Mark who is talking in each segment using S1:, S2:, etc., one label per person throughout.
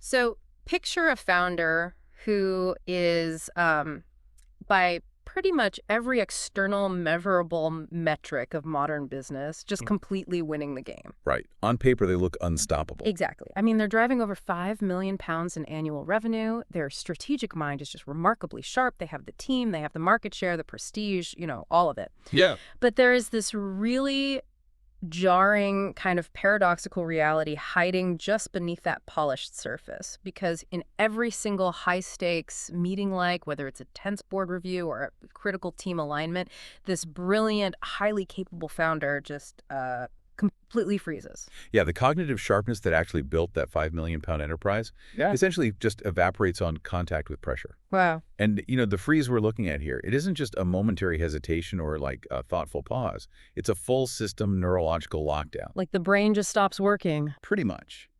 S1: So picture a founder who is, by pretty much every external measurable metric of modern business, just completely winning the game.
S2: Right. On paper, they look unstoppable.
S1: Exactly. I mean, they're driving over £5 million in annual revenue. Their strategic mind is just remarkably sharp. They have the team, they have the market share, the prestige, all of it.
S2: Yeah.
S1: But there is this really jarring kind of paradoxical reality hiding just beneath that polished surface, because in every single high stakes meeting, like whether it's a tense board review or a critical team alignment, this brilliant, highly capable founder just completely freezes.
S2: Yeah, the cognitive sharpness that actually built that £5 million enterprise essentially just evaporates on contact with pressure.
S1: Wow.
S2: And, the freeze we're looking at here, it isn't just a momentary hesitation or like a thoughtful pause. It's a full system neurological lockdown.
S1: Like the brain just stops working.
S2: Pretty much.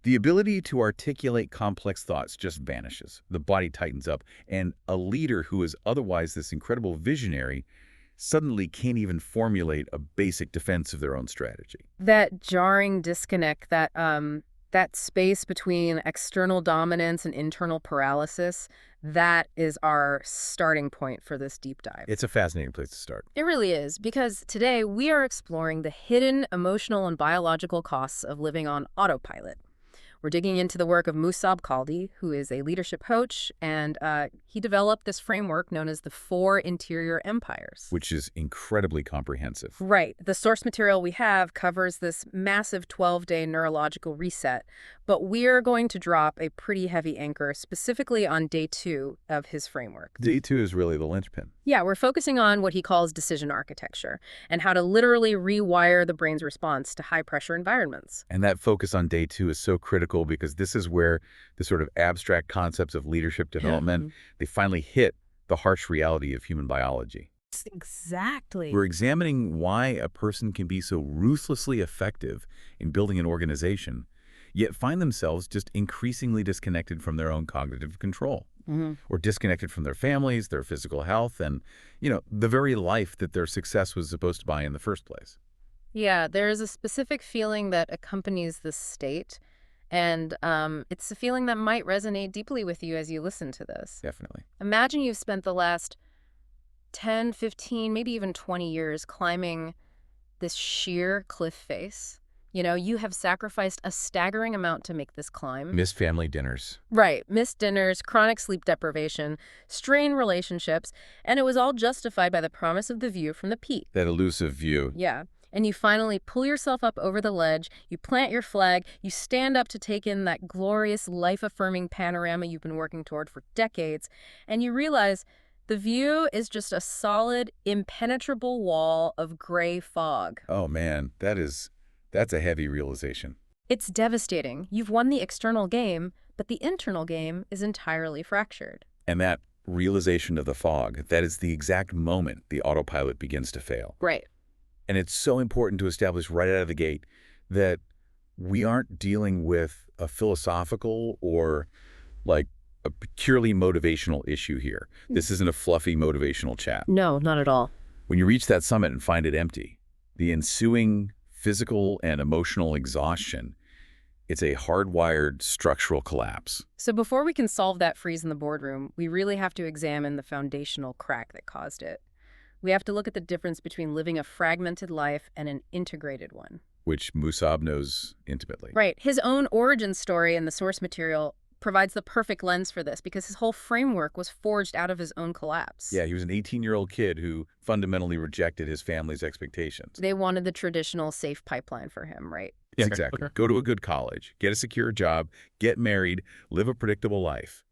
S2: The ability to articulate complex thoughts just vanishes. The body tightens up, and a leader who is otherwise this incredible visionary suddenly can't even formulate a basic defense of their own strategy.
S1: That jarring disconnect, that space between external dominance and internal paralysis, that is our starting point for this deep dive.
S2: It's a fascinating place to start.
S1: It really is, because today we are exploring the hidden emotional and biological costs of living on autopilot. We're digging into the work of Musab Khaldi, who is a leadership coach, and he developed this framework known as the 4 interior empires.
S2: Which is incredibly comprehensive.
S1: Right. The source material we have covers this massive 12-day neurological reset, but we're going to drop a pretty heavy anchor specifically on day 2 of his framework.
S2: Day 2 is really the linchpin.
S1: Yeah, we're focusing on what he calls decision architecture and how to literally rewire the brain's response to high-pressure environments.
S2: And that focus on day 2 is so critical because this is where the sort of abstract concepts of leadership development, they finally hit the harsh reality of human biology.
S1: Exactly.
S2: We're examining why a person can be so ruthlessly effective in building an organization, yet find themselves just increasingly disconnected from their own cognitive control. Or disconnected from their families, their physical health, and, the very life that their success was supposed to buy in the first place.
S1: Yeah, there is a specific feeling that accompanies this state, and it's a feeling that might resonate deeply with you as you listen to this.
S2: Definitely.
S1: Imagine you've spent the last 10, 15, maybe even 20 years climbing this sheer cliff face. You have sacrificed a staggering amount to make this climb.
S2: Missed family dinners.
S1: Right. Missed dinners, chronic sleep deprivation, strained relationships, and it was all justified by the promise of the view from the peak.
S2: That elusive view.
S1: Yeah. And you finally pull yourself up over the ledge, you plant your flag, you stand up to take in that glorious, life-affirming panorama you've been working toward for decades, and you realize the view is just a solid, impenetrable wall of gray fog.
S2: Oh, man, that's a heavy realization.
S1: It's devastating. You've won the external game, but the internal game is entirely fractured.
S2: And that realization of the fog, that is the exact moment the autopilot begins to fail.
S1: Right.
S2: And it's so important to establish right out of the gate that we aren't dealing with a philosophical or like a purely motivational issue here. This isn't a fluffy motivational chat.
S1: No, not at all.
S2: When you reach that summit and find it empty, the ensuing physical and emotional exhaustion, it's a hardwired structural collapse.
S1: So before we can solve that freeze in the boardroom, we really have to examine the foundational crack that caused it. We have to look at the difference between living a fragmented life and an integrated one.
S2: Which Musab knows intimately.
S1: Right. His own origin story in the source material provides the perfect lens for this because his whole framework was forged out of his own collapse.
S2: Yeah, he was an 18-year-old kid who fundamentally rejected his family's expectations.
S1: They wanted the traditional safe pipeline for him, right?
S2: Yeah, exactly. Okay. Go to a good college, get a secure job, get married, live a predictable life.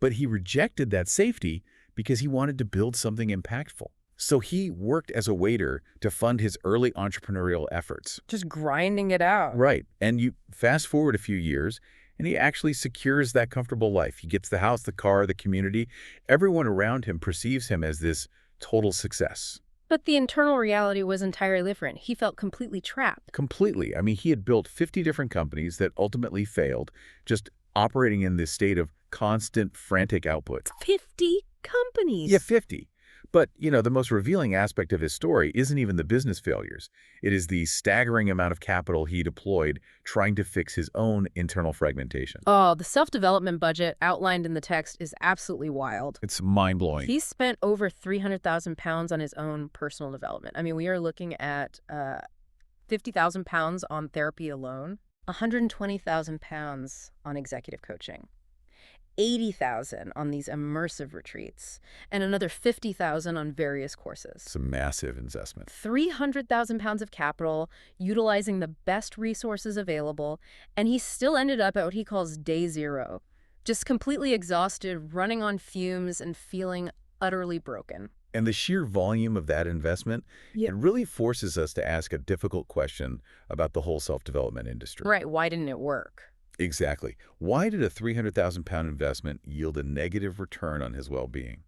S2: But he rejected that safety because he wanted to build something impactful. So he worked as a waiter to fund his early entrepreneurial efforts.
S1: Just grinding it out.
S2: Right. And you fast forward a few years, and he actually secures that comfortable life. He gets the house, the car, the community. Everyone around him perceives him as this total success.
S1: But the internal reality was entirely different. He felt completely trapped.
S2: Completely. I mean, he had built 50 different companies that ultimately failed, just operating in this state of constant, frantic output.
S1: 50 companies?
S2: Yeah, 50. But, the most revealing aspect of his story isn't even the business failures. It is the staggering amount of capital he deployed trying to fix his own internal fragmentation.
S1: Oh, the self-development budget outlined in the text is absolutely wild.
S2: It's mind-blowing.
S1: He spent over 300,000 pounds on his own personal development. I mean, we are looking at 50,000 pounds on therapy alone, 120,000 pounds on executive coaching, 80,000 on these immersive retreats, and another 50,000 on various courses.
S2: It's a massive investment.
S1: 300,000 pounds of capital, utilizing the best resources available, and he still ended up at what he calls day zero, just completely exhausted, running on fumes, and feeling utterly broken.
S2: And the sheer volume of that investment, it really forces us to ask a difficult question about the whole self-development industry.
S1: Right, why didn't it work?
S2: Exactly. Why did a 300,000-pound investment yield a negative return on his well-being?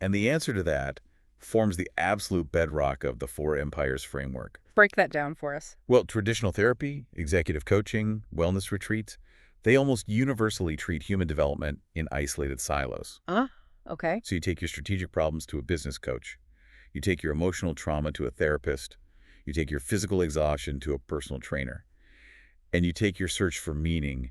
S2: And the answer to that forms the absolute bedrock of the Four Empires framework.
S1: Break that down for us.
S2: Well, traditional therapy, executive coaching, wellness retreats, they almost universally treat human development in isolated silos.
S1: Okay.
S2: So you take your strategic problems to a business coach. You take your emotional trauma to a therapist. You take your physical exhaustion to a personal trainer. And you take your search for meaning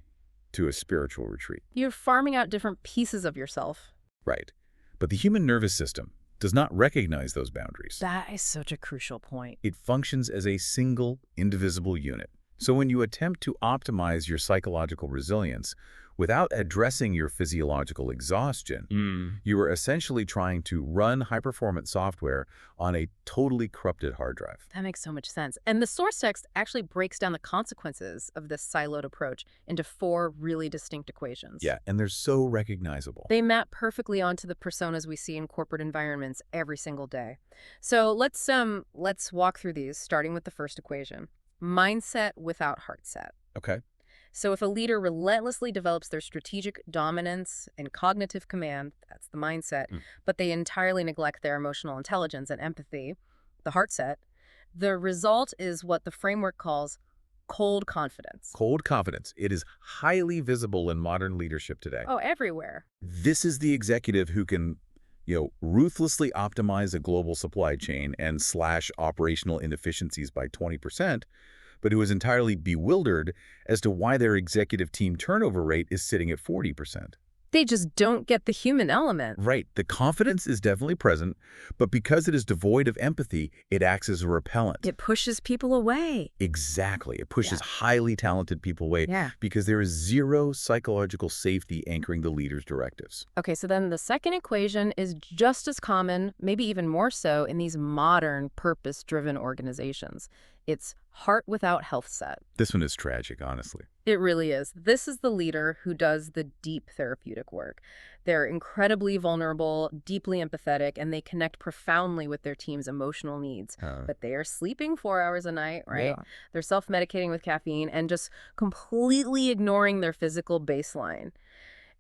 S2: to a spiritual retreat.
S1: You're farming out different pieces of yourself.
S2: Right. But the human nervous system does not recognize those boundaries.
S1: That is such a crucial point.
S2: It functions as a single, indivisible unit. So when you attempt to optimize your psychological resilience without addressing your physiological exhaustion, you are essentially trying to run high-performance software on a totally corrupted hard drive.
S1: That makes so much sense. And the source text actually breaks down the consequences of this siloed approach into 4 really distinct equations.
S2: Yeah, and they're so recognizable.
S1: They map perfectly onto the personas we see in corporate environments every single day. So let's walk through these, starting with the first equation. Mindset without heart set.
S2: Okay.
S1: So if a leader relentlessly develops their strategic dominance and cognitive command, that's the mindset, but they entirely neglect their emotional intelligence and empathy, the heart set, the result is what the framework calls cold confidence.
S2: Cold confidence. It is highly visible in modern leadership today.
S1: Oh, everywhere.
S2: This is the executive who can, ruthlessly optimize a global supply chain and slash operational inefficiencies by 20%, but who is entirely bewildered as to why their executive team turnover rate is sitting at 40%.
S1: They just don't get the human element.
S2: Right. The confidence is definitely present, but because it is devoid of empathy, it acts as a repellent.
S1: It pushes people away.
S2: Exactly. It pushes highly talented people away because there is zero psychological safety anchoring the leader's directives.
S1: Okay, so then the second equation is just as common, maybe even more so, in these modern purpose-driven organizations. It's heart without health set.
S2: This one is tragic, honestly.
S1: It really is. This is the leader who does the deep therapeutic work. They're incredibly vulnerable, deeply empathetic, and they connect profoundly with their team's emotional needs. But they are sleeping 4 hours a night, right?
S2: Yeah.
S1: They're self-medicating with caffeine and just completely ignoring their physical baseline.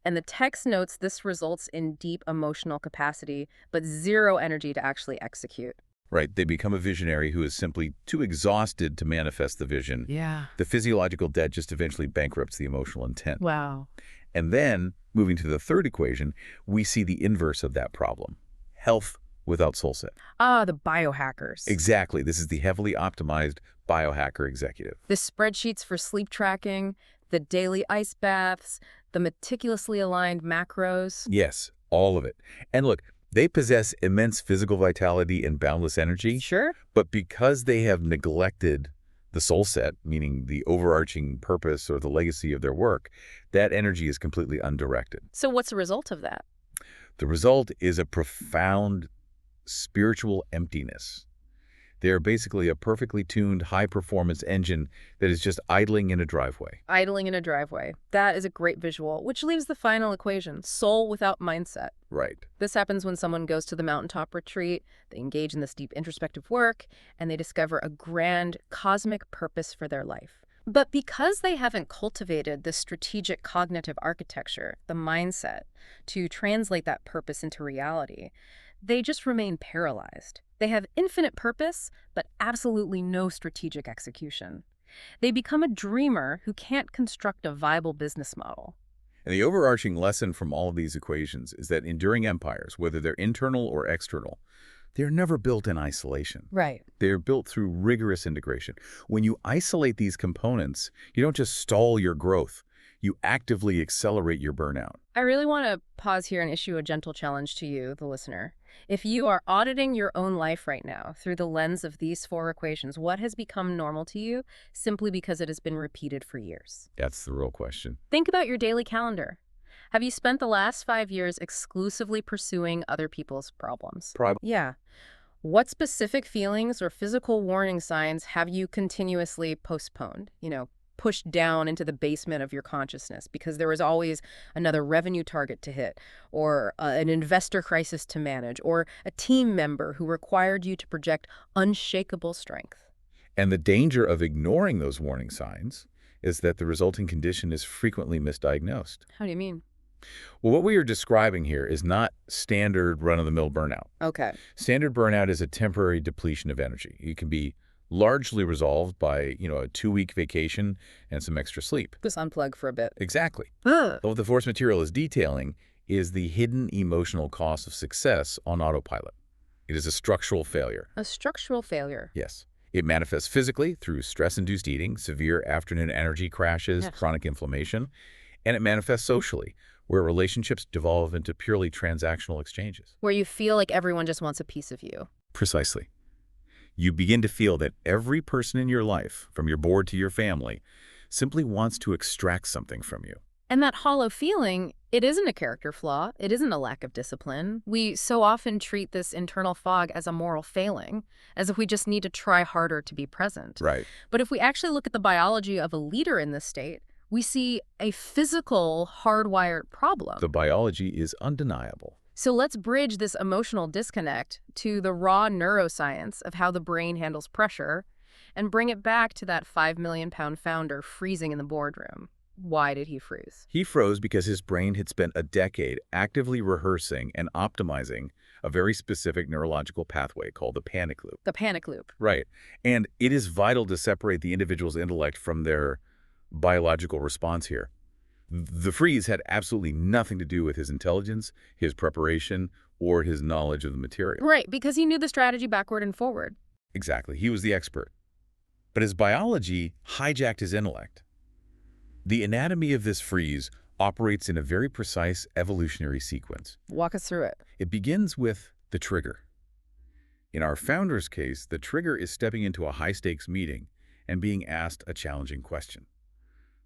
S1: And the text notes this results in deep emotional capacity, but zero energy to actually execute.
S2: Right. They become a visionary who is simply too exhausted to manifest the vision.
S1: Yeah.
S2: The physiological debt just eventually bankrupts the emotional intent.
S1: Wow.
S2: And then, moving to the third equation, we see the inverse of that problem. Health without soul set.
S1: Ah, the biohackers.
S2: Exactly. This is the heavily optimized biohacker executive.
S1: The spreadsheets for sleep tracking, the daily ice baths, the meticulously aligned macros.
S2: Yes, all of it. And look, they possess immense physical vitality and boundless energy.
S1: Sure.
S2: But because they have neglected the soul set, meaning the overarching purpose or the legacy of their work, that energy is completely undirected.
S1: So what's the result of that?
S2: The result is a profound spiritual emptiness. They are basically a perfectly tuned, high-performance engine that is just idling in a driveway.
S1: Idling in a driveway. That is a great visual, which leaves the final equation, soul without mindset.
S2: Right.
S1: This happens when someone goes to the mountaintop retreat, they engage in this deep introspective work, and they discover a grand cosmic purpose for their life. But because they haven't cultivated the strategic cognitive architecture, the mindset, to translate that purpose into reality, they just remain paralyzed. They have infinite purpose, but absolutely no strategic execution. They become a dreamer who can't construct a viable business model.
S2: And the overarching lesson from all of these equations is that enduring empires, whether they're internal or external, They're never built in isolation.
S1: Right.
S2: They're built through rigorous integration. When you isolate these components, you don't just stall your growth. You actively accelerate your burnout.
S1: I really want to pause here and issue a gentle challenge to you, the listener. If you are auditing your own life right now through the lens of these four equations, what has become normal to you simply because it has been repeated for years?
S2: That's the real question.
S1: Think about your daily calendar. Have you spent the last 5 years exclusively pursuing other people's problems?
S2: Probably.
S1: Yeah. What specific feelings or physical warning signs have you continuously postponed? Pushed down into the basement of your consciousness because there was always another revenue target to hit, or an investor crisis to manage, or a team member who required you to project unshakable strength.
S2: And the danger of ignoring those warning signs is that the resulting condition is frequently misdiagnosed.
S1: How do you mean?
S2: Well, what we are describing here is not standard run-of-the-mill burnout.
S1: Okay.
S2: Standard burnout is a temporary depletion of energy. It can be largely resolved by, a 2-week vacation and some extra sleep.
S1: Just unplug for a bit.
S2: Exactly.
S1: Ugh.
S2: What the Force material is detailing is the hidden emotional cost of success on autopilot. It is a structural failure.
S1: A structural failure.
S2: Yes. It manifests physically through stress-induced eating, severe afternoon energy crashes,
S1: Yes.
S2: chronic inflammation, and it manifests socially, where relationships devolve into purely transactional exchanges.
S1: Where you feel like everyone just wants a piece of you.
S2: Precisely. You begin to feel that every person in your life, from your board to your family, simply wants to extract something from you.
S1: And that hollow feeling, it isn't a character flaw. It isn't a lack of discipline. We so often treat this internal fog as a moral failing, as if we just need to try harder to be present.
S2: Right.
S1: But if we actually look at the biology of a leader in this state, we see a physical, hardwired problem.
S2: The biology is undeniable.
S1: So let's bridge this emotional disconnect to the raw neuroscience of how the brain handles pressure and bring it back to that 5 million pound founder freezing in the boardroom. Why did he freeze?
S2: He froze because his brain had spent a decade actively rehearsing and optimizing a very specific neurological pathway called the panic loop.
S1: The panic loop.
S2: Right. And it is vital to separate the individual's intellect from their biological response here. The freeze had absolutely nothing to do with his intelligence, his preparation, or his knowledge of the material.
S1: Right, because he knew the strategy backward and forward.
S2: Exactly. He was the expert. But his biology hijacked his intellect. The anatomy of this freeze operates in a very precise evolutionary sequence.
S1: Walk us through it.
S2: It begins with the trigger. In our founder's case, the trigger is stepping into a high-stakes meeting and being asked a challenging question.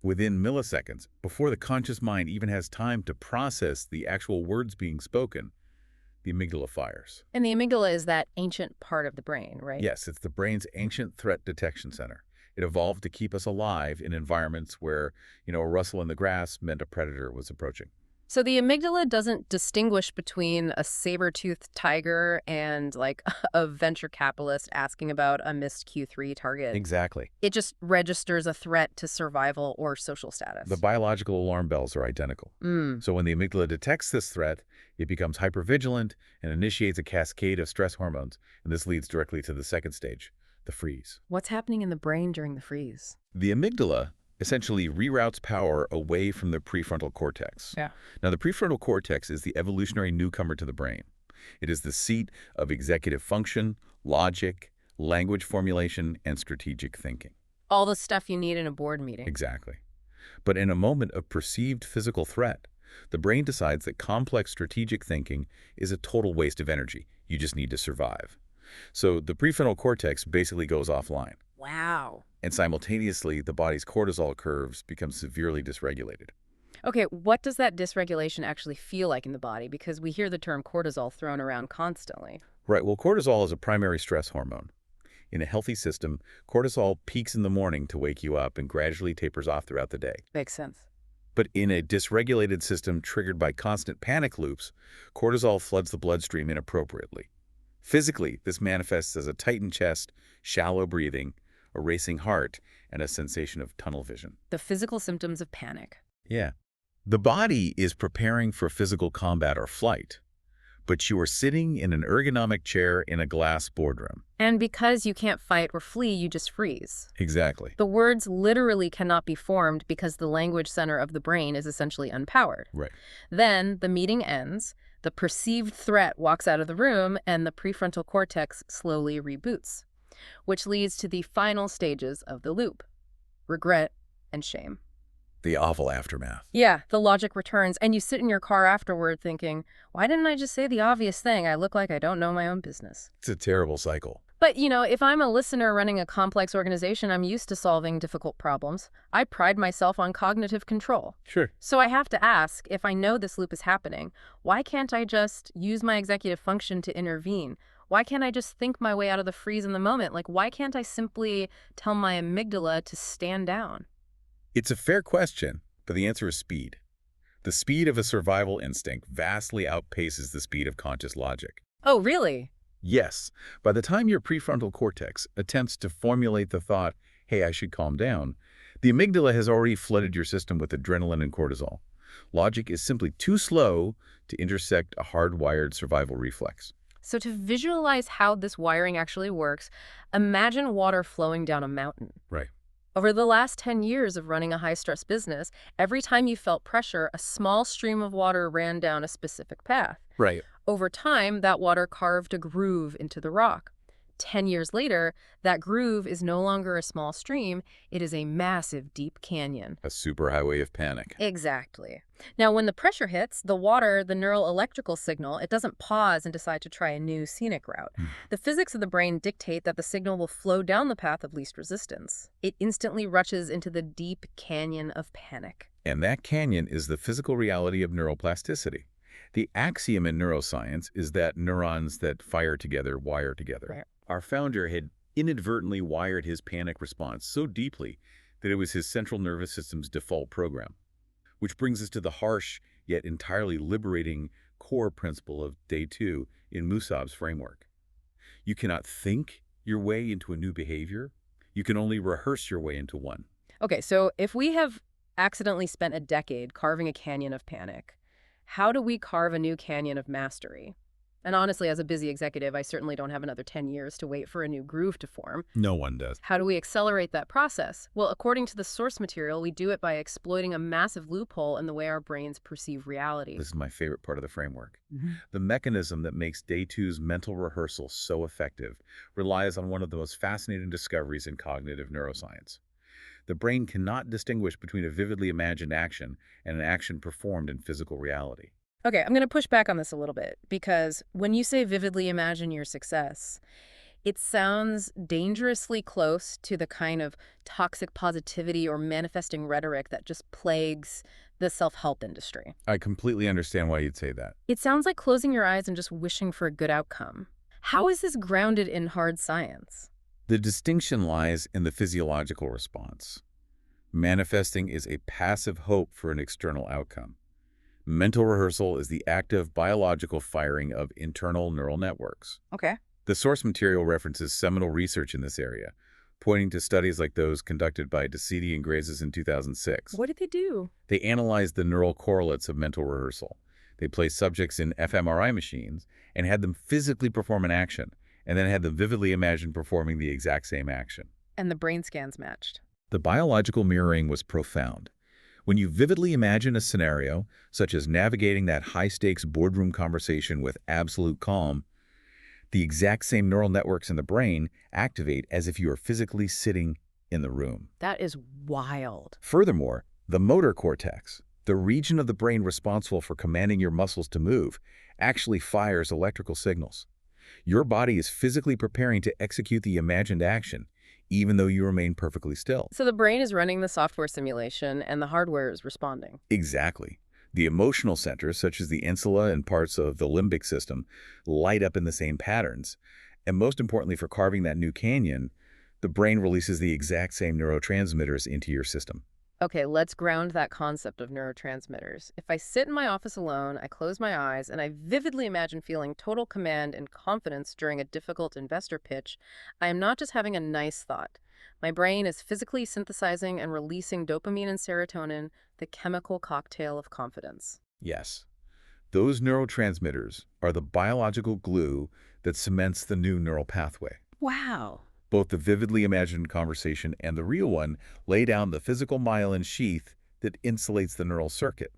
S2: Within milliseconds, before the conscious mind even has time to process the actual words being spoken, the amygdala fires.
S1: And the amygdala is that ancient part of the brain, right?
S2: Yes, it's the brain's ancient threat detection center. It evolved to keep us alive in environments where, a rustle in the grass meant a predator was approaching.
S1: So the amygdala doesn't distinguish between a saber-toothed tiger and like a venture capitalist asking about a missed Q3 target.
S2: Exactly.
S1: It just registers a threat to survival or social status.
S2: The biological alarm bells are identical. So when the amygdala detects this threat, it becomes hypervigilant and initiates a cascade of stress hormones, and this leads directly to the second stage, the freeze.
S1: What's happening in the brain during the freeze?
S2: The amygdala essentially reroutes power away from the prefrontal cortex.
S1: Yeah.
S2: Now, the prefrontal cortex is the evolutionary newcomer to the brain. It is the seat of executive function, logic, language formulation, and strategic thinking.
S1: All the stuff you need in a board meeting.
S2: Exactly. But in a moment of perceived physical threat, the brain decides that complex strategic thinking is a total waste of energy. You just need to survive. So the prefrontal cortex basically goes offline.
S1: Wow.
S2: And simultaneously, the body's cortisol curves become severely dysregulated.
S1: Okay, what does that dysregulation actually feel like in the body? Because we hear the term cortisol thrown around constantly.
S2: Right, well, cortisol is a primary stress hormone. In a healthy system, cortisol peaks in the morning to wake you up and gradually tapers off throughout the day.
S1: Makes sense.
S2: But in a dysregulated system triggered by constant panic loops, cortisol floods the bloodstream inappropriately. Physically, this manifests as a tightened chest, shallow breathing, a racing heart, and a sensation of tunnel vision.
S1: The physical symptoms of panic.
S2: Yeah. The body is preparing for physical combat or flight, but you are sitting in an ergonomic chair in a glass boardroom.
S1: And because you can't fight or flee, you just freeze.
S2: Exactly.
S1: The words literally cannot be formed because the language center of the brain is essentially unpowered.
S2: Right.
S1: Then the meeting ends. The perceived threat walks out of the room, and the prefrontal cortex slowly reboots, which leads to the final stages of the loop: regret and shame.
S2: The awful aftermath.
S1: Yeah, the logic returns, and you sit in your car afterward thinking, why didn't I just say the obvious thing? I look like I don't know my own business.
S2: It's a terrible cycle.
S1: But, if I'm a listener running a complex organization, I'm used to solving difficult problems. I pride myself on cognitive control.
S2: Sure.
S1: So I have to ask, if I know this loop is happening, why can't I just use my executive function to intervene? Why can't I just think my way out of the freeze in the moment? Like, why can't I simply tell my amygdala to stand down?
S2: It's a fair question, but the answer is speed. The speed of a survival instinct vastly outpaces the speed of conscious logic.
S1: Oh, really?
S2: Yes, by the time your prefrontal cortex attempts to formulate the thought, hey, I should calm down, the amygdala has already flooded your system with adrenaline and cortisol. Logic is simply too slow to intersect a hardwired survival reflex.
S1: So to visualize how this wiring actually works, imagine water flowing down a mountain.
S2: Right.
S1: Over the last 10 years of running a high-stress business, every time you felt pressure, a small stream of water ran down a specific path.
S2: Right.
S1: Over time, that water carved a groove into the rock. 10 years later, that groove is no longer a small stream, it is a massive, deep canyon.
S2: A superhighway of panic.
S1: Exactly. Now, when the pressure hits, the water, the neural electrical signal, it doesn't pause and decide to try a new scenic route. The physics of the brain dictate that the signal will flow down the path of least resistance. It instantly rushes into the deep canyon of panic.
S2: And that canyon is the physical reality of neuroplasticity. The axiom in neuroscience is that neurons that fire together wire together.
S1: Right.
S2: Our founder had inadvertently wired his panic response so deeply that it was his central nervous system's default program. Which brings us to the harsh, yet entirely liberating core principle of day 2 in Musab's framework. You cannot think your way into a new behavior. You can only rehearse your way into one.
S1: Okay, so if we have accidentally spent a decade carving a canyon of panic, how do we carve a new canyon of mastery? And honestly, as a busy executive, I certainly don't have another 10 years to wait for a new groove to form.
S2: No one does.
S1: How do we accelerate that process? Well, according to the source material, we do it by exploiting a massive loophole in the way our brains perceive reality.
S2: This is my favorite part of the framework. The mechanism that makes day 2's mental rehearsal so effective relies on one of the most fascinating discoveries in cognitive neuroscience. The brain cannot distinguish between a vividly imagined action and an action performed in physical reality.
S1: Okay, I'm going to push back on this a little bit, because when you say vividly imagine your success, it sounds dangerously close to the kind of toxic positivity or manifesting rhetoric that just plagues the self-help industry.
S2: I completely understand why you'd say that.
S1: It sounds like closing your eyes and just wishing for a good outcome. How is this grounded in hard science?
S2: The distinction lies in the physiological response. Manifesting is a passive hope for an external outcome. Mental rehearsal is the active biological firing of internal neural networks.
S1: Okay.
S2: The source material references seminal research in this area, pointing to studies like those conducted by DeCidi and Grazes in 2006.
S1: What did they do?
S2: They analyzed the neural correlates of mental rehearsal. They placed subjects in fMRI machines and had them physically perform an action, and then had them vividly imagine performing the exact same action.
S1: And the brain scans matched.
S2: The biological mirroring was profound. When you vividly imagine a scenario, such as navigating that high-stakes boardroom conversation with absolute calm, the exact same neural networks in the brain activate as if you are physically sitting in the room.
S1: That is wild.
S2: Furthermore, the motor cortex, the region of the brain responsible for commanding your muscles to move, actually fires electrical signals. Your body is physically preparing to execute the imagined action, even though you remain perfectly still.
S1: So the brain is running the software simulation and the hardware is responding.
S2: Exactly. The emotional centers, such as the insula and parts of the limbic system, light up in the same patterns. And most importantly, for carving that new canyon, the brain releases the exact same neurotransmitters into your system.
S1: Okay, let's ground that concept of neurotransmitters. If I sit in my office alone, I close my eyes, and I vividly imagine feeling total command and confidence during a difficult investor pitch, I am not just having a nice thought. My brain is physically synthesizing and releasing dopamine and serotonin, the chemical cocktail of confidence.
S2: Yes. Those neurotransmitters are the biological glue that cements the new neural pathway.
S1: Wow.
S2: Both the vividly imagined conversation and the real one lay down the physical myelin sheath that insulates the neural circuit.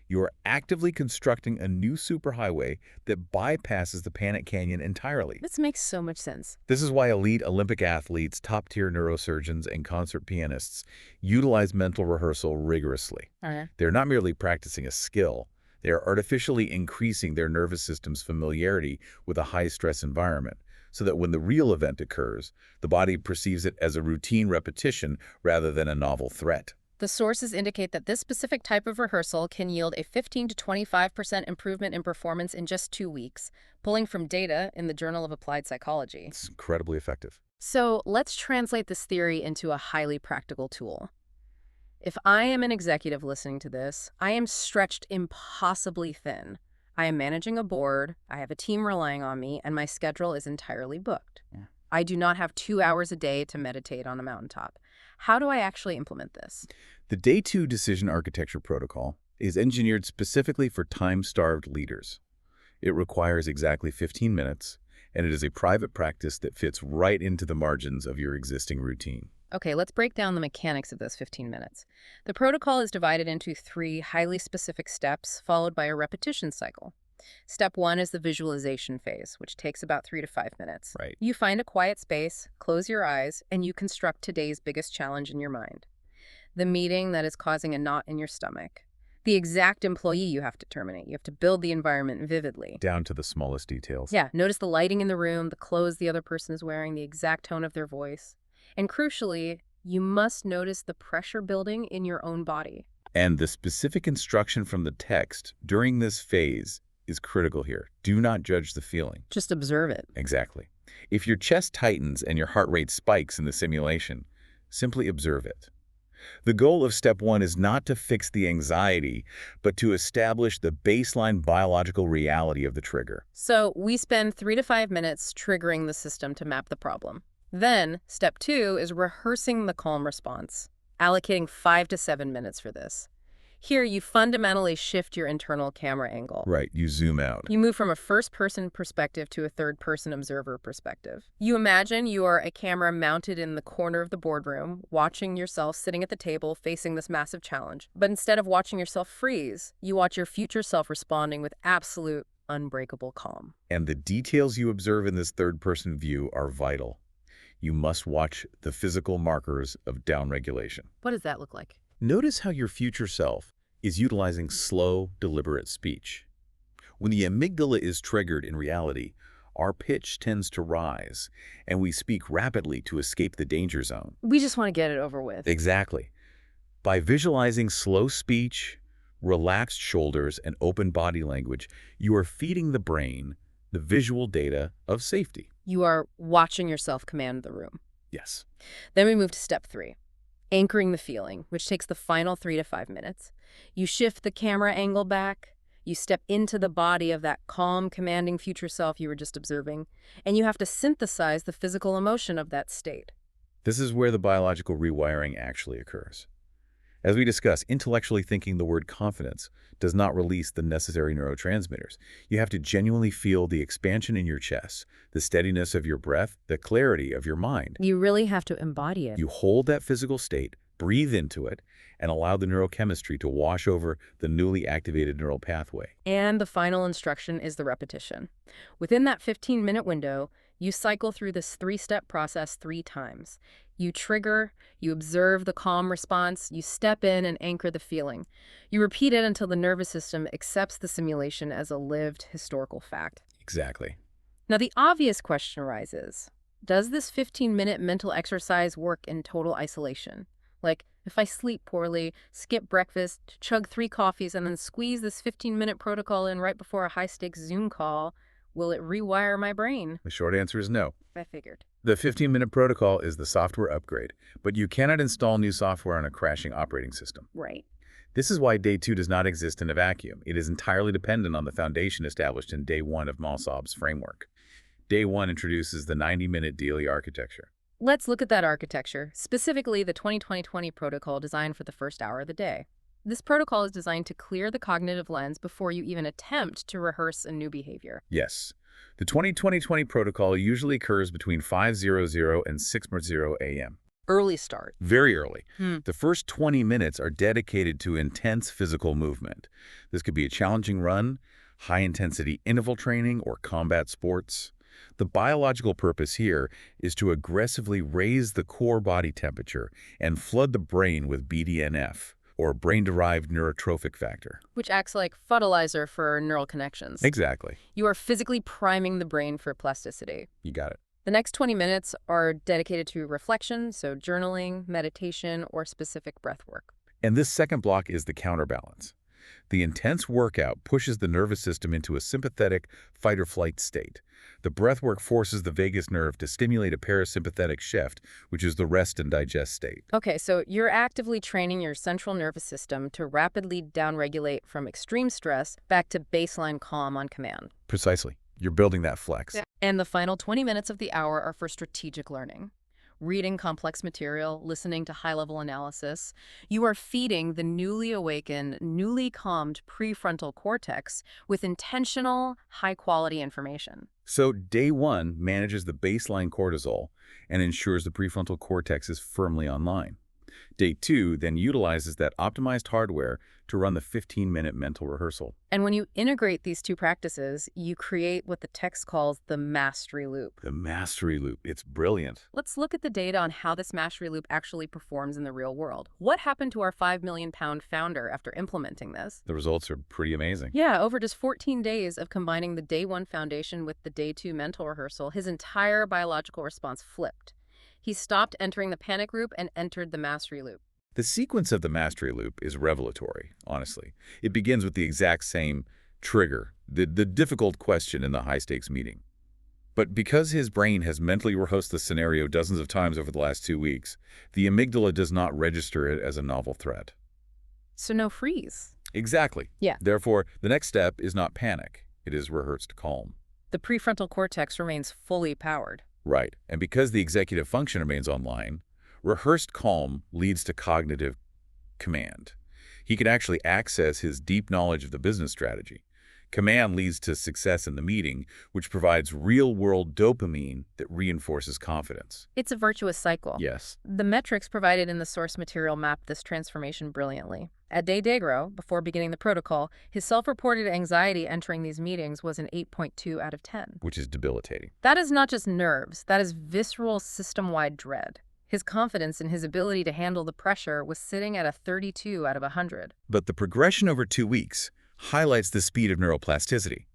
S2: You are actively constructing a new superhighway that bypasses the panic canyon entirely.
S1: This makes so much sense.
S2: This is why elite Olympic athletes, top-tier neurosurgeons, and concert pianists utilize mental rehearsal rigorously. They're not merely practicing a skill. They are artificially increasing their nervous system's familiarity with a high-stress environment, so that when the real event occurs, the body perceives it as a routine repetition rather than a novel threat.
S1: The sources indicate that this specific type of rehearsal can yield a 15 to 25% improvement in performance in just 2 weeks, pulling from data in the Journal of Applied Psychology.
S2: It's incredibly effective.
S1: So let's translate this theory into a highly practical tool. If I am an executive listening to this, I am stretched impossibly thin. I am managing a board, I have a team relying on me, and my schedule is entirely booked.
S2: Yeah.
S1: I do not have 2 hours a day to meditate on a mountaintop. How do I actually implement this?
S2: The Day 2 Decision Architecture Protocol is engineered specifically for time-starved leaders. It requires exactly 15 minutes, and it is a private practice that fits right into the margins of your existing routine.
S1: Okay, let's break down the mechanics of those 15 minutes. The protocol is divided into 3 highly specific steps, followed by a repetition cycle. Step 1 is the visualization phase, which takes about 3 to 5 minutes.
S2: Right.
S1: You find a quiet space, close your eyes, and you construct today's biggest challenge in your mind. The meeting that is causing a knot in your stomach. The exact employee you have to terminate. You have to build the environment vividly.
S2: Down to the smallest details.
S1: Yeah, notice the lighting in the room, the clothes the other person is wearing, the exact tone of their voice. And crucially, you must notice the pressure building in your own body.
S2: And the specific instruction from the text during this phase is critical here. Do not judge the feeling.
S1: Just observe it.
S2: Exactly. If your chest tightens and your heart rate spikes in the simulation, simply observe it. The goal of step 1 is not to fix the anxiety, but to establish the baseline biological reality of the trigger.
S1: So we spend 3 to 5 minutes triggering the system to map the problem. Then, step 2 is rehearsing the calm response, allocating 5 to 7 minutes for this. Here, you fundamentally shift your internal camera angle.
S2: Right, you zoom out.
S1: You move from a first-person perspective to a third-person observer perspective. You imagine you are a camera mounted in the corner of the boardroom, watching yourself sitting at the table facing this massive challenge. But instead of watching yourself freeze, you watch your future self responding with absolute, unbreakable calm.
S2: And the details you observe in this third-person view are vital. You must watch the physical markers of downregulation.
S1: What does that look like?
S2: Notice how your future self is utilizing slow, deliberate speech. When the amygdala is triggered in reality, our pitch tends to rise, and we speak rapidly to escape the danger zone.
S1: We just want to get it over with.
S2: Exactly. By visualizing slow speech, relaxed shoulders, and open body language, you are feeding the brain the visual data of safety.
S1: You are watching yourself command the room.
S2: Yes.
S1: Then we move to step 3. Anchoring the feeling, which takes the final 3 to 5 minutes. You shift the camera angle back, you step into the body of that calm, commanding future self you were just observing, and you have to synthesize the physical emotion of that state.
S2: This is where the biological rewiring actually occurs. As we discuss, intellectually thinking the word confidence does not release the necessary neurotransmitters. You have to genuinely feel the expansion in your chest, the steadiness of your breath, the clarity of your mind.
S1: You really have to embody it.
S2: You hold that physical state, breathe into it, and allow the neurochemistry to wash over the newly activated neural pathway.
S1: And the final instruction is the repetition. Within that 15-minute window, you cycle through this 3-step process 3 times. You trigger, you observe the calm response, you step in and anchor the feeling. You repeat it until the nervous system accepts the simulation as a lived historical fact.
S2: Exactly.
S1: Now, the obvious question arises, does this 15-minute mental exercise work in total isolation? Like, if I sleep poorly, skip breakfast, chug 3 coffees, and then squeeze this 15-minute protocol in right before a high-stakes Zoom call, will it rewire my brain?
S2: The short answer is no.
S1: I figured.
S2: The 15-minute protocol is the software upgrade, but you cannot install new software on a crashing operating system.
S1: Right.
S2: This is why Day 2 does not exist in a vacuum. It is entirely dependent on the foundation established in Day 1 of Malsaab's framework. Day 1 introduces the 90-minute daily architecture.
S1: Let's look at that architecture, specifically the 20-20-20 protocol designed for the first hour of the day. This protocol is designed to clear the cognitive lens before you even attempt to rehearse a new behavior.
S2: Yes. The 20-20-20 protocol usually occurs between 5:00 and 6:00 a.m.
S1: Early start.
S2: Very early.
S1: Hmm.
S2: The first 20 minutes are dedicated to intense physical movement. This could be a challenging run, high-intensity interval training, or combat sports. The biological purpose here is to aggressively raise the core body temperature and flood the brain with BDNF, or brain-derived neurotrophic factor.
S1: Which acts like fertilizer for neural connections.
S2: Exactly.
S1: You are physically priming the brain for plasticity.
S2: You got it.
S1: The next 20 minutes are dedicated to reflection, so journaling, meditation, or specific breath work.
S2: And this second block is the counterbalance. The intense workout pushes the nervous system into a sympathetic fight-or-flight state. The breathwork forces the vagus nerve to stimulate a parasympathetic shift, which is the rest and digest state.
S1: Okay, so you're actively training your central nervous system to rapidly downregulate from extreme stress back to baseline calm on command.
S2: Precisely. You're building that flex.
S1: Yeah. And the final 20 minutes of the hour are for strategic learning. Reading complex material, listening to high-level analysis, you are feeding the newly awakened, newly calmed prefrontal cortex with intentional, high-quality information.
S2: So day one manages the baseline cortisol and ensures the prefrontal cortex is firmly online. Day two then utilizes that optimized hardware to run the 15-minute mental rehearsal.
S1: And when you integrate these two practices, you create what the text calls the mastery loop.
S2: The mastery loop. It's brilliant.
S1: Let's look at the data on how this mastery loop actually performs in the real world. What happened to our 5 million pound founder after implementing this?
S2: The results are pretty amazing.
S1: Yeah, over just 14 days of combining the day one foundation with the day two mental rehearsal, his entire biological response flipped. He stopped entering the panic loop and entered the mastery loop.
S2: The sequence of the mastery loop is revelatory, honestly. It begins with the exact same trigger, the difficult question in the high-stakes meeting. But because his brain has mentally rehearsed the scenario dozens of times over the last 2 weeks, the amygdala does not register it as a novel threat.
S1: So no freeze.
S2: Exactly.
S1: Yeah.
S2: Therefore, the next step is not panic. It is rehearsed calm.
S1: The prefrontal cortex remains fully powered.
S2: Right. And because the executive function remains online, rehearsed calm leads to cognitive command. He can actually access his deep knowledge of the business strategy. Command leads to success in the meeting, which provides real-world dopamine that reinforces confidence.
S1: It's a virtuous cycle.
S2: Yes.
S1: The metrics provided in the source material map this transformation brilliantly. At day Degro, before beginning the protocol, his self-reported anxiety entering these meetings was an 8.2 out of 10.
S2: Which is debilitating.
S1: That is not just nerves, that is visceral system-wide dread. His confidence in his ability to handle the pressure was sitting at a 32 out of 100.
S2: But the progression over 2 weeks highlights the speed of neuroplasticity.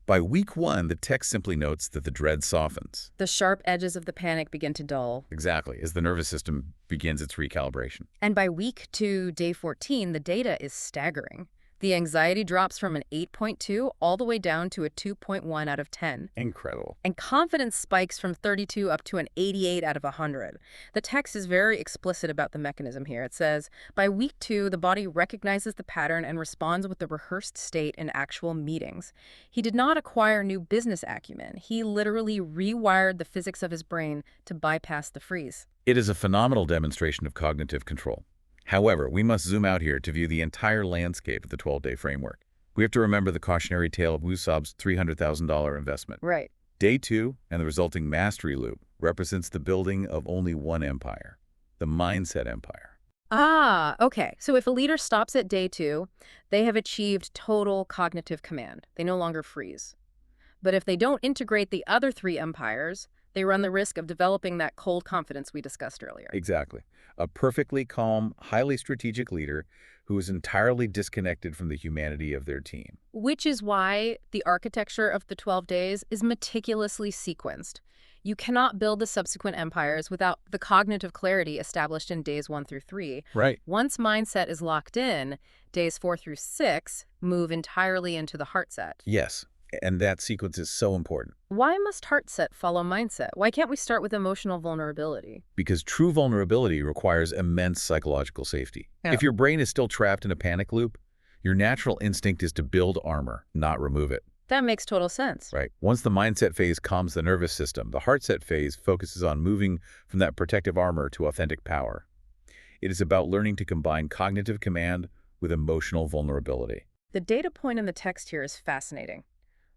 S2: By week 1, the text simply notes that the dread softens.
S1: The sharp edges of the panic begin to dull.
S2: Exactly, as the nervous system begins its recalibration.
S1: And by week 2, day 14, the data is staggering. The anxiety drops from an 8.2 all the way down to a 2.1 out of 10.
S2: Incredible.
S1: And confidence spikes from 32 up to an 88 out of 100. The text is very explicit about the mechanism here. It says, by week 2, the body recognizes the pattern and responds with the rehearsed state in actual meetings. He did not acquire new business acumen. He literally rewired the physics of his brain to bypass the freeze.
S2: It is a phenomenal demonstration of cognitive control. However, we must zoom out here to view the entire landscape of the 12-day framework. We have to remember the cautionary tale of Wusab's $300,000 investment.
S1: Right.
S2: Day 2 and the resulting mastery loop represents the building of only one empire, the mindset empire.
S1: Ah, okay. So if a leader stops at day 2, they have achieved total cognitive command. They no longer freeze. But if they don't integrate the other 3 empires, they run the risk of developing that cold confidence we discussed earlier.
S2: Exactly. A perfectly calm, highly strategic leader who is entirely disconnected from the humanity of their team.
S1: Which is why the architecture of the 12 days is meticulously sequenced. You cannot build the subsequent empires without the cognitive clarity established in days 1 through 3.
S2: Right.
S1: Once mindset is locked in, days 4 through 6 move entirely into the heart set.
S2: Yes. And that sequence is so important.
S1: Why must heart set follow mindset? Why can't we start with emotional vulnerability?
S2: Because true vulnerability requires immense psychological safety.
S1: Yeah.
S2: If your brain is still trapped in a panic loop, your natural instinct is to build armor, not remove it.
S1: That makes total sense.
S2: Right. Once the mindset phase calms the nervous system, the heart set phase focuses on moving from that protective armor to authentic power. It is about learning to combine cognitive command with emotional vulnerability.
S1: The data point in the text here is fascinating.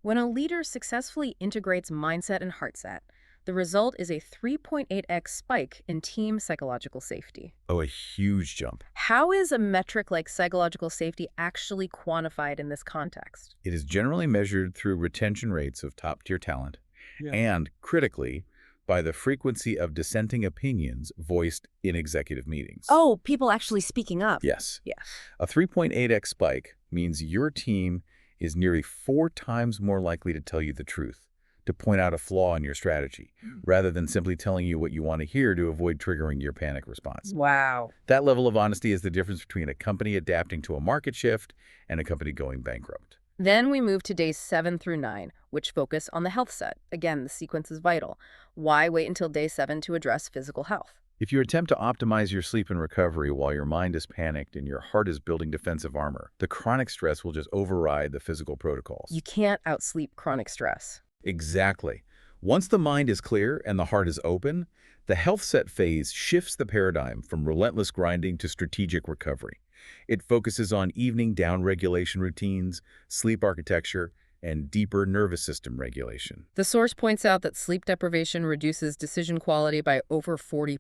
S1: When a leader successfully integrates mindset and heart set, The result is a 3.8x spike in team psychological safety.
S2: Oh, a huge jump.
S1: How is a metric like psychological safety actually quantified in this context?
S2: It is generally measured through retention rates of top-tier talent
S1: Yeah.
S2: and, critically, by the frequency of dissenting opinions voiced in executive meetings.
S1: Oh, people actually speaking up.
S2: Yes.
S1: Yeah.
S2: A 3.8x spike means your team is nearly 4 times more likely to tell you the truth, to point out a flaw in your strategy, rather than simply telling you what you want to hear to avoid triggering your panic response.
S1: Wow.
S2: That level of honesty is the difference between a company adapting to a market shift and a company going bankrupt.
S1: Then we move to days 7 through 9, which focus on the health set. Again, the sequence is vital. Why wait until day 7 to address physical health?
S2: If you attempt to optimize your sleep and recovery while your mind is panicked and your heart is building defensive armor, the chronic stress will just override the physical protocols.
S1: You can't outsleep chronic stress.
S2: Exactly. Once the mind is clear and the heart is open, the health set phase shifts the paradigm from relentless grinding to strategic recovery. It focuses on evening down-regulation routines, sleep architecture, and deeper nervous system regulation.
S1: The source points out that sleep deprivation reduces decision quality by over 40%.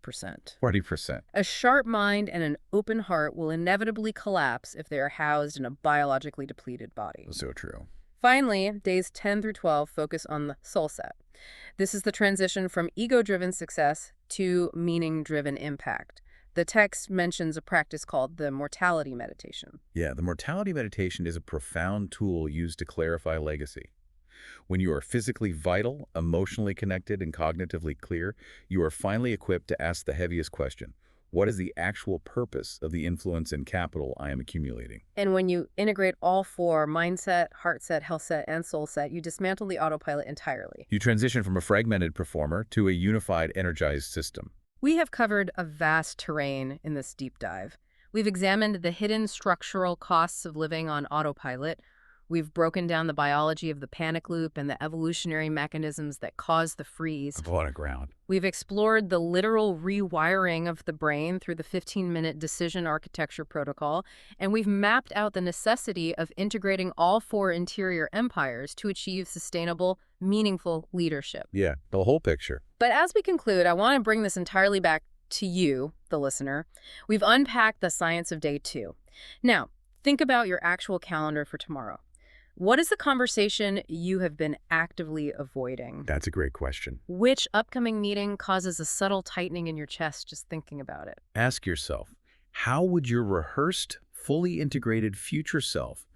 S2: 40%.
S1: A sharp mind and an open heart will inevitably collapse if they are housed in a biologically depleted body.
S2: So true.
S1: Finally, days 10 through 12 focus on the soul set. This is the transition from ego-driven success to meaning-driven impact. The text mentions a practice called the mortality meditation.
S2: Yeah, the mortality meditation is a profound tool used to clarify legacy. When you are physically vital, emotionally connected, and cognitively clear, you are finally equipped to ask the heaviest question: what is the actual purpose of the influence and capital I am accumulating?
S1: And when you integrate all four, mindset, heart set, health set, and soul set, you dismantle the autopilot entirely.
S2: You transition from a fragmented performer to a unified, energized system.
S1: We have covered a vast terrain in this deep dive. We've examined the hidden structural costs of living on autopilot. We've broken down the biology of the panic loop and the evolutionary mechanisms that cause the freeze.
S2: A lot of ground.
S1: We've explored the literal rewiring of the brain through the 15-minute decision architecture protocol, and we've mapped out the necessity of integrating all four interior empires to achieve sustainable, meaningful leadership.
S2: Yeah, the whole picture.
S1: But as we conclude, I want to bring this entirely back to you, the listener. We've unpacked the science of day 2. Now, think about your actual calendar for tomorrow. What is the conversation you have been actively avoiding?
S2: That's a great question.
S1: Which upcoming meeting causes a subtle tightening in your chest just thinking about it?
S2: Ask yourself, how would your rehearsed, fully integrated future self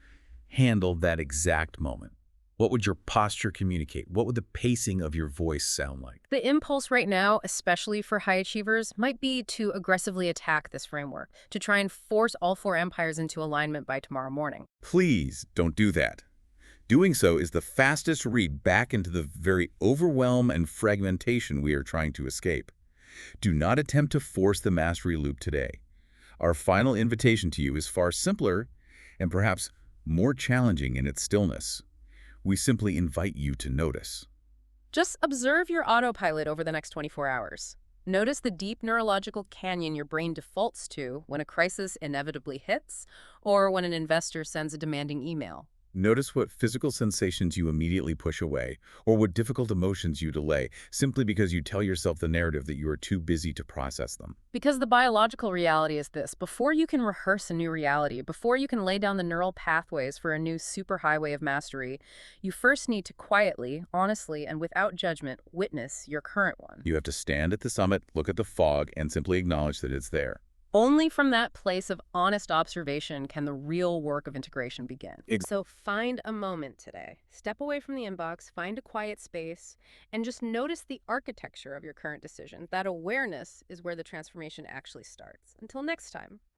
S2: handle that exact moment? What would your posture communicate? What would the pacing of your voice sound like?
S1: The impulse right now, especially for high achievers, might be to aggressively attack this framework, to try and force all four empires into alignment by tomorrow morning.
S2: Please don't do that. Doing so is the fastest read back into the very overwhelm and fragmentation we are trying to escape. Do not attempt to force the mastery loop today. Our final invitation to you is far simpler and perhaps more challenging in its stillness. We simply invite you to notice.
S1: Just observe your autopilot over the next 24 hours. Notice the deep neurological canyon your brain defaults to when a crisis inevitably hits or when an investor sends a demanding email.
S2: Notice what physical sensations you immediately push away, or what difficult emotions you delay, simply because you tell yourself the narrative that you are too busy to process them.
S1: Because the biological reality is this: before you can rehearse a new reality, before you can lay down the neural pathways for a new superhighway of mastery, you first need to quietly, honestly, and without judgment, witness your current one.
S2: You have to stand at the summit, look at the fog, and simply acknowledge that it's there.
S1: Only from that place of honest observation can the real work of integration begin. So find a moment today. Step away from the inbox, find a quiet space, and just notice the architecture of your current decision. That awareness is where the transformation actually starts. Until next time.